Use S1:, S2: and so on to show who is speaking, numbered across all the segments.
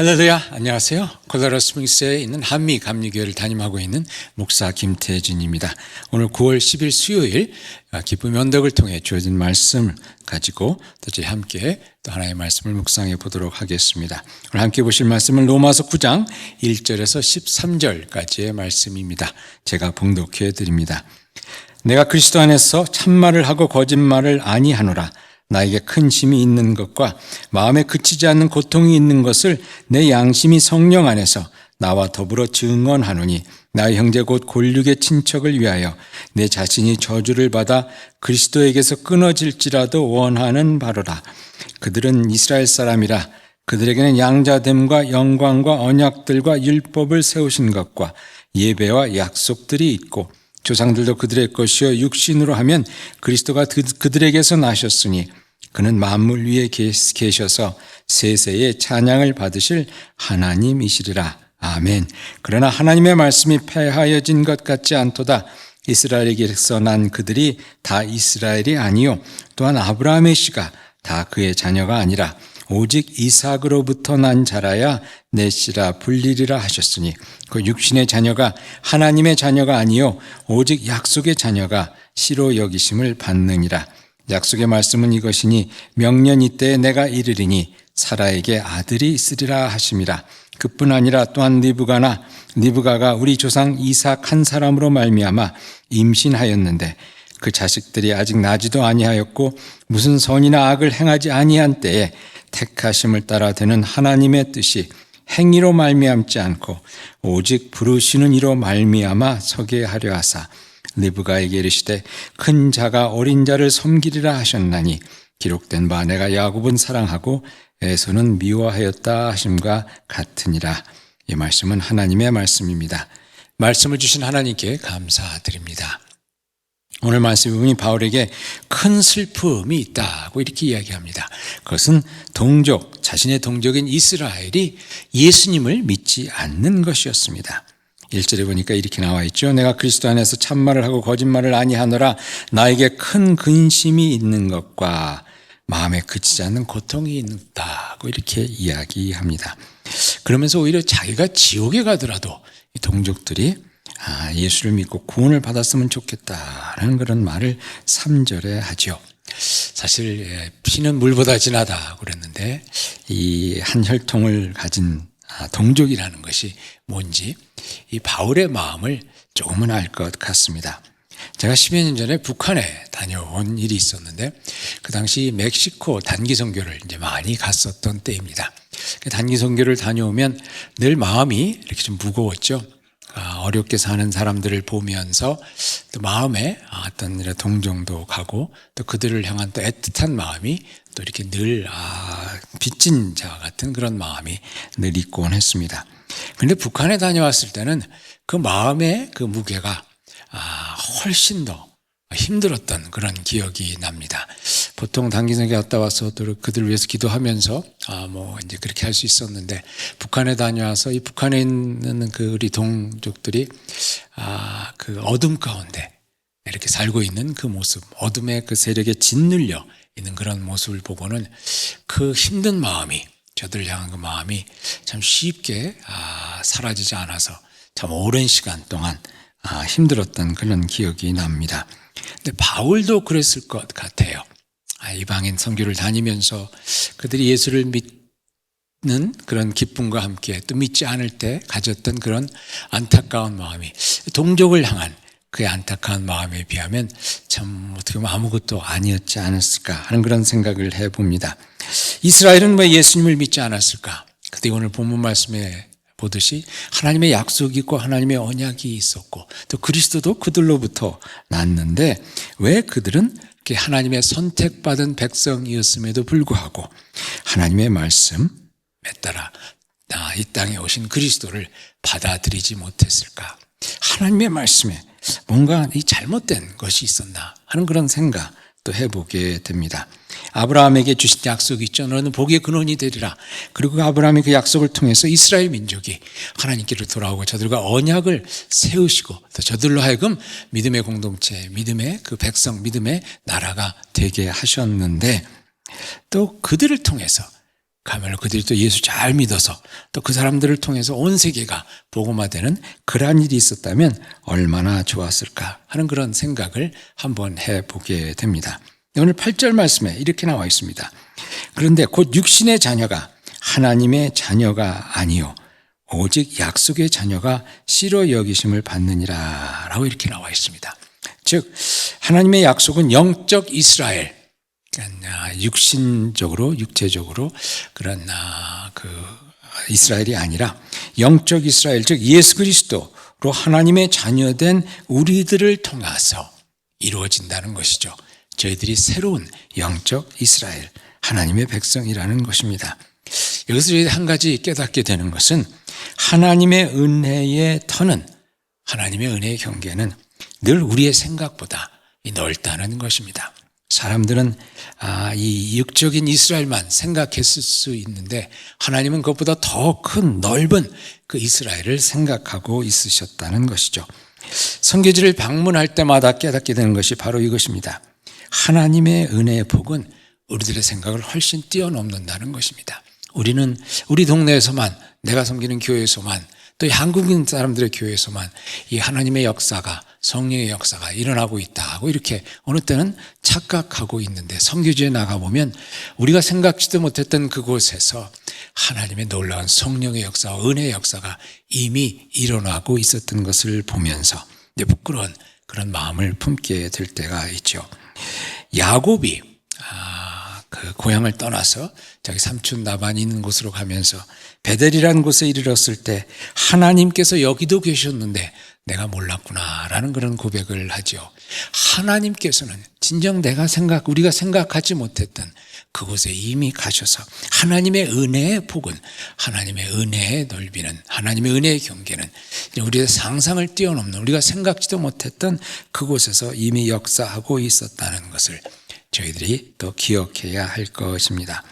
S1: 할렐루야, 안녕하세요. 콜로라도 스프링스에 있는 한미 감리교회를 담임하고 있는 목사 김태진입니다. 오늘 9월 10일 수요일 기쁨의 언덕을 통해 주어진 말씀을 가지고 또 저희 함께 또 하나의 말씀을 묵상해 보도록 하겠습니다. 오늘 함께 보실 말씀은 로마서 9장 1절에서 13절까지의 말씀입니다. 제가 봉독해 드립니다. 내가 그리스도 안에서 참말을 하고 거짓말을 아니하노라. 나에게 큰 힘이 있는 것과 마음에 그치지 않는 고통이 있는 것을 내 양심이 성령 안에서 나와 더불어 증언하노니 나의 형제 곧 골육의 친척을 위하여 내 자신이 저주를 받아 그리스도에게서 끊어질지라도 원하는 바로라. 그들은 이스라엘 사람이라. 그들에게는 양자됨과 영광과 언약들과 율법을 세우신 것과 예배와 약속들이 있고 조상들도 그들의 것이요 육신으로 하면 그리스도가 그들에게서 나셨으니 그는 만물 위에 계셔서 세세의 찬양을 받으실 하나님이시리라. 아멘. 그러나 하나님의 말씀이 폐하여진 것 같지 않도다. 이스라엘에게서 난 그들이 다 이스라엘이 아니요 또한 아브라함의 씨가 다 그의 자녀가 아니라 오직 이삭으로부터 난 자라야 내 씨라 불리리라 하셨으니 그 육신의 자녀가 하나님의 자녀가 아니요 오직 약속의 자녀가 씨로 여기심을 받느니라. 약속의 말씀은 이것이니 명년 이때에 내가 이르리니 사라에게 아들이 있으리라 하심이라. 그뿐 아니라 또한 리브가가 우리 조상 이삭 한 사람으로 말미암아 임신하였는데 그 자식들이 아직 나지도 아니하였고 무슨 선이나 악을 행하지 아니한 때에 택하심을 따라 되는 하나님의 뜻이 행위로 말미암지 않고 오직 부르시는 이로 말미암아 서게 하려 하사 리브가에게 이르시되 큰 자가 어린 자를 섬기리라 하셨나니 기록된 바 내가 야곱은 사랑하고 에서는 미워하였다 하심과 같으니라. 이 말씀은 하나님의 말씀입니다. 말씀을 주신 하나님께 감사드립니다. 오늘 말씀 부분이 바울에게 큰 슬픔이 있다고 이렇게 이야기합니다. 그것은 자신의 동족인 이스라엘이 예수님을 믿지 않는 것이었습니다. 1절에 보니까 이렇게 나와 있죠. 내가 그리스도 안에서 참말을 하고 거짓말을 아니하노라. 나에게 큰 근심이 있는 것과 마음에 그치지 않는 고통이 있다고 이렇게 이야기합니다. 그러면서 오히려 자기가 지옥에 가더라도 이 동족들이 예수를 믿고 구원을 받았으면 좋겠다라는 그런 말을 3절에 하죠. 사실 피는 물보다 진하다고 그랬는데 이 한 혈통을 가진 동족이라는 것이 뭔지 이 바울의 마음을 조금은 알 것 같습니다. 제가 10여 년 전에 북한에 다녀온 일이 있었는데 그 당시 멕시코 단기 선교를 이제 많이 갔었던 때입니다. 단기 선교를 다녀오면 늘 마음이 이렇게 좀 무거웠죠. 어렵게 사는 사람들을 보면서 또 마음에 어떤 동정도 가고 또 그들을 향한 또 애틋한 마음이 또 이렇게 늘 빚진 자와 같은 그런 마음이 늘 있곤 했습니다. 그런데 북한에 다녀왔을 때는 그 마음의 그 무게가 훨씬 더 힘들었던 그런 기억이 납니다. 보통 단기선교 갔다 와서 또 그들 위해서 기도하면서 이제 그렇게 할 수 있었는데 북한에 다녀와서 이 북한에 있는 그 우리 동족들이 그 어둠 가운데 이렇게 살고 있는 그 모습, 어둠의 그 세력에 짓눌려 있는 그런 모습을 보고는 그 힘든 마음이 저들을 향한 그 마음이 참 쉽게 사라지지 않아서 참 오랜 시간 동안 힘들었던 그런 기억이 납니다. 근데 바울도 그랬을 것 같아요. 이방인 선교를 다니면서 그들이 예수를 믿는 그런 기쁨과 함께 또 믿지 않을 때 가졌던 그런 안타까운 마음이 동족을 향한 그의 안타까운 마음에 비하면 참 어떻게 보면 아무것도 아니었지 않았을까 하는 그런 생각을 해봅니다. 이스라엘은 왜 예수님을 믿지 않았을까? 그때 오늘 본문 말씀에 보듯이 하나님의 약속이 있고 하나님의 언약이 있었고 또 그리스도도 그들로부터 났는데 왜 그들은 하나님의 선택받은 백성이었음에도 불구하고 하나님의 말씀에 따라 이 땅에 오신 그리스도를 받아들이지 못했을까? 하나님의 말씀에 뭔가 이 잘못된 것이 있었나 하는 그런 생각도 해보게 됩니다. 아브라함에게 주신 약속이 있죠. 너는 복의 근원이 되리라. 그리고 아브라함이 그 약속을 통해서 이스라엘 민족이 하나님께로 돌아오고 저들과 언약을 세우시고 또 저들로 하여금 믿음의 공동체, 믿음의 그 백성, 믿음의 나라가 되게 하셨는데 또 그들을 통해서 가면 그들이 또 예수 잘 믿어서 또 그 사람들을 통해서 온 세계가 복음화되는 그러한 일이 있었다면 얼마나 좋았을까 하는 그런 생각을 한번 해보게 됩니다. 오늘 8절 말씀에 이렇게 나와 있습니다. 그런데 곧 육신의 자녀가 하나님의 자녀가 아니요 오직 약속의 자녀가 씨로 여기심을 받느니라 라고 이렇게 나와 있습니다. 즉 하나님의 약속은 영적 이스라엘, 그러니까 육신적으로 육체적으로 그런 그 이스라엘이 아니라 영적 이스라엘, 즉 예수 그리스도로 하나님의 자녀된 우리들을 통해서 이루어진다는 것이죠. 저희들이 새로운 영적 이스라엘, 하나님의 백성이라는 것입니다. 여기서 한 가지 깨닫게 되는 것은 하나님의 은혜의 터는, 하나님의 은혜의 경계는 늘 우리의 생각보다 넓다는 것입니다. 사람들은 이 육적인 이스라엘만 생각했을 수 있는데 하나님은 그것보다 더 큰 넓은 그 이스라엘을 생각하고 있으셨다는 것이죠. 선교지를 방문할 때마다 깨닫게 되는 것이 바로 이것입니다. 하나님의 은혜의 복은 우리들의 생각을 훨씬 뛰어넘는다는 것입니다. 우리는 우리 동네에서만, 내가 섬기는 교회에서만, 또 한국인 사람들의 교회에서만 이 하나님의 역사가, 성령의 역사가 일어나고 있다고 이렇게 어느 때는 착각하고 있는데, 선교지에 나가보면 우리가 생각지도 못했던 그곳에서 하나님의 놀라운 성령의 역사와 은혜의 역사가 이미 일어나고 있었던 것을 보면서 부끄러운 그런 마음을 품게 될 때가 있죠. 야곱이 그 고향을 떠나서 자기 삼촌 라반이 있는 곳으로 가면서 베델이라는 곳에 이르렀을 때 하나님께서 여기도 계셨는데 내가 몰랐구나라는 그런 고백을 하죠. 하나님께서는 진정 우리가 생각하지 못했던 그곳에 이미 가셔서 하나님의 은혜의 복은, 하나님의 은혜의 넓이는, 하나님의 은혜의 경계는 우리의 상상을 뛰어넘는, 우리가 생각지도 못했던 그곳에서 이미 역사하고 있었다는 것을 저희들이 또 기억해야 할 것입니다.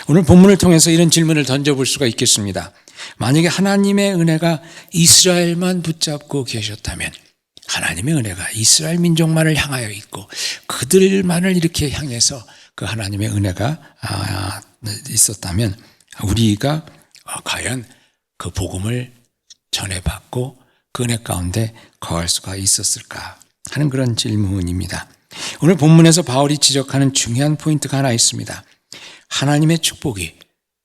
S1: 오늘 본문을 통해서 이런 질문을 던져볼 수가 있겠습니다. 만약에 하나님의 은혜가 이스라엘만 붙잡고 계셨다면, 하나님의 은혜가 이스라엘 민족만을 향하여 있고 그들만을 이렇게 향해서 그 하나님의 은혜가 있었다면 우리가 과연 그 복음을 전해받고 그 은혜 가운데 거할 수가 있었을까 하는 그런 질문입니다. 오늘 본문에서 바울이 지적하는 중요한 포인트가 하나 있습니다. 하나님의 축복이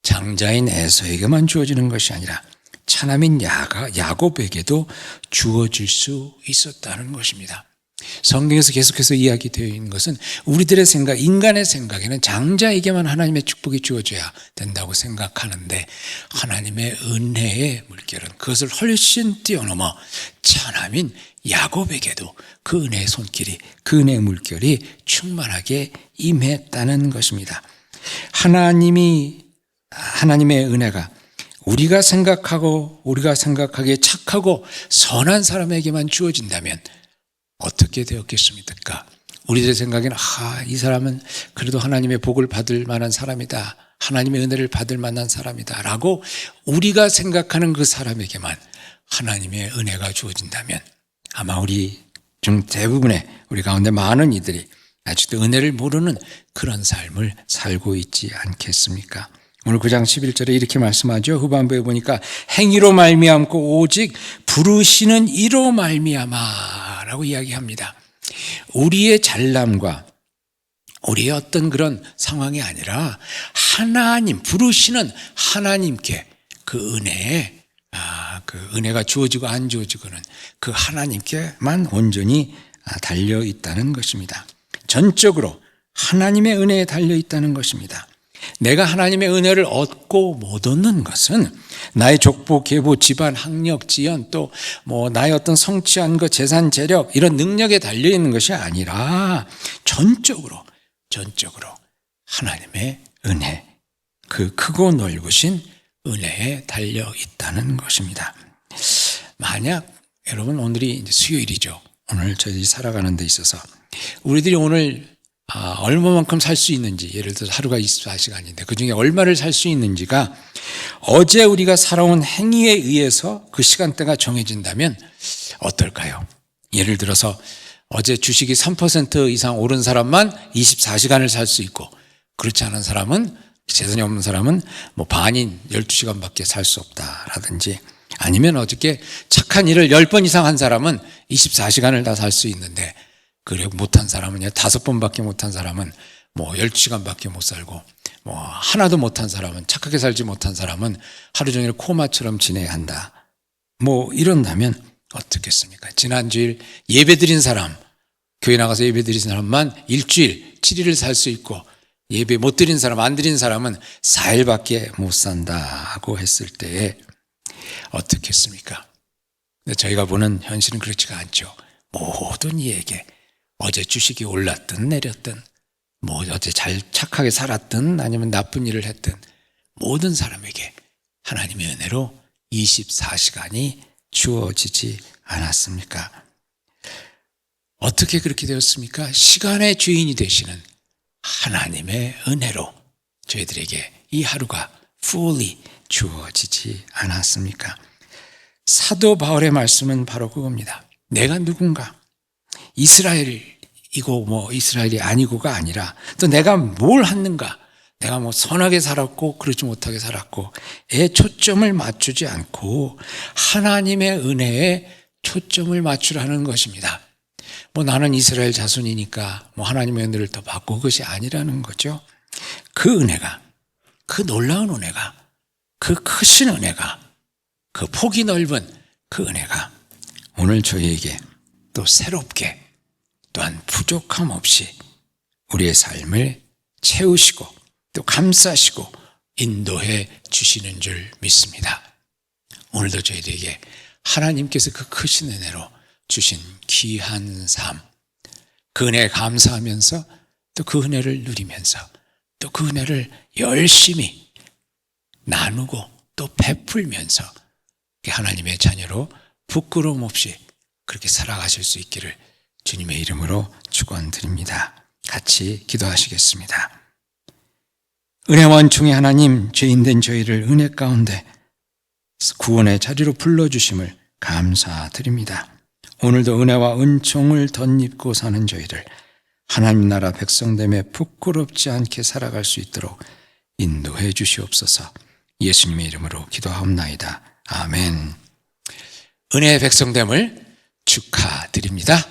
S1: 장자인 에서에게만 주어지는 것이 아니라 차남인 야곱에게도 주어질 수 있었다는 것입니다. 성경에서 계속해서 이야기되어 있는 것은 우리들의 생각, 인간의 생각에는 장자에게만 하나님의 축복이 주어져야 된다고 생각하는데 하나님의 은혜의 물결은 그것을 훨씬 뛰어넘어 차남인 야곱에게도 그 은혜의 손길이, 그 은혜의 물결이 충만하게 임했다는 것입니다. 하나님의 은혜가 우리가 생각하기에 착하고 선한 사람에게만 주어진다면 어떻게 되었겠습니까? 우리들 생각에는 이 사람은 그래도 하나님의 복을 받을 만한 사람이다, 하나님의 은혜를 받을 만한 사람이다 라고 우리가 생각하는 그 사람에게만 하나님의 은혜가 주어진다면 아마 우리 중 대부분의, 우리 가운데 많은 이들이 아직도 은혜를 모르는 그런 삶을 살고 있지 않겠습니까? 오늘 9장 11절에 이렇게 말씀하죠. 후반부에 보니까 행위로 말미암고 오직 부르시는 이로 말미암아 라고 이야기합니다. 우리의 잘남과 우리의 어떤 그런 상황이 아니라 하나님, 부르시는 하나님께 그 은혜에 그 은혜가 주어지고 안 주어지고는 그 하나님께만 온전히 달려 있다는 것입니다. 전적으로 하나님의 은혜에 달려 있다는 것입니다. 내가 하나님의 은혜를 얻고 못 얻는 것은 나의 족보, 계보, 집안, 학력, 지연, 또 나의 어떤 성취한 것, 재산, 재력 이런 능력에 달려 있는 것이 아니라 전적으로 하나님의 은혜, 그 크고 넓으신 은혜에 달려 있다는 것입니다. 만약 여러분 오늘이 이제 수요일이죠. 오늘 저희 살아가는 데 있어서 우리들이 오늘 얼마만큼 살 수 있는지, 예를 들어서 하루가 24시간인데 그중에 얼마를 살 수 있는지가 어제 우리가 살아온 행위에 의해서 그 시간대가 정해진다면 어떨까요? 예를 들어서 어제 주식이 3% 이상 오른 사람만 24시간을 살 수 있고 그렇지 않은 사람은 재산이 없는 사람은 뭐 반인 12시간밖에 살 수 없다라든지, 아니면 어저께 착한 일을 10번 이상 한 사람은 24시간을 다 살 수 있는데, 그리고 못한 사람은요, 5번밖에 못한 사람은 뭐 12시간밖에 못 살고, 뭐 하나도 못한 사람은, 착하게 살지 못한 사람은 하루 종일 코마처럼 지내야 한다. 뭐 이런다면 어떻겠습니까? 지난주일 예배 드린 사람, 교회 나가서 예배 드린 사람만 일주일 7일을 살 수 있고, 예배 못 드린 사람, 안 드린 사람은 4일밖에 못 산다고 했을 때에 어떻겠습니까? 근데 저희가 보는 현실은 그렇지가 않죠. 모든 이에게 어제 주식이 올랐든 내렸든, 뭐 어제 착하게 살았든 아니면 나쁜 일을 했든, 모든 사람에게 하나님의 은혜로 24시간이 주어지지 않았습니까? 어떻게 그렇게 되었습니까? 시간의 주인이 되시는 하나님의 은혜로 저희들에게 이 하루가 fully 주어지지 않았습니까? 사도 바울의 말씀은 바로 그겁니다. 내가 누군가, 이스라엘이고 뭐 이스라엘이 아니고가 아니라, 또 내가 뭘 했는가, 내가 뭐 선하게 살았고 그렇지 못하게 살았고에 초점을 맞추지 않고 하나님의 은혜에 초점을 맞추라는 것입니다. 뭐 나는 이스라엘 자손이니까 뭐 하나님의 은혜를 더 받고, 그것이 아니라는 거죠. 그 은혜가, 그 놀라운 은혜가, 그 크신 은혜가, 그 폭이 넓은 그 은혜가 오늘 저희에게 또 새롭게, 또한 부족함 없이 우리의 삶을 채우시고 또 감싸시고 인도해 주시는 줄 믿습니다. 오늘도 저희들에게 하나님께서 그 크신 은혜로 주신 귀한 삶, 그 은혜에 감사하면서 또 그 은혜를 누리면서 또 그 은혜를 열심히 나누고 또 베풀면서 하나님의 자녀로 부끄러움 없이 그렇게 살아가실 수 있기를 주님의 이름으로 축원드립니다. 같이 기도하시겠습니다. 은혜와 총의 하나님, 죄인된 저희를 은혜 가운데 구원의 자리로 불러주심을 감사드립니다. 오늘도 은혜와 은총을 덧입고 사는 저희를 하나님 나라 백성됨에 부끄럽지 않게 살아갈 수 있도록 인도해 주시옵소서. 예수님의 이름으로 기도하옵나이다. 아멘. 은혜의 백성됨을 축하드립니다.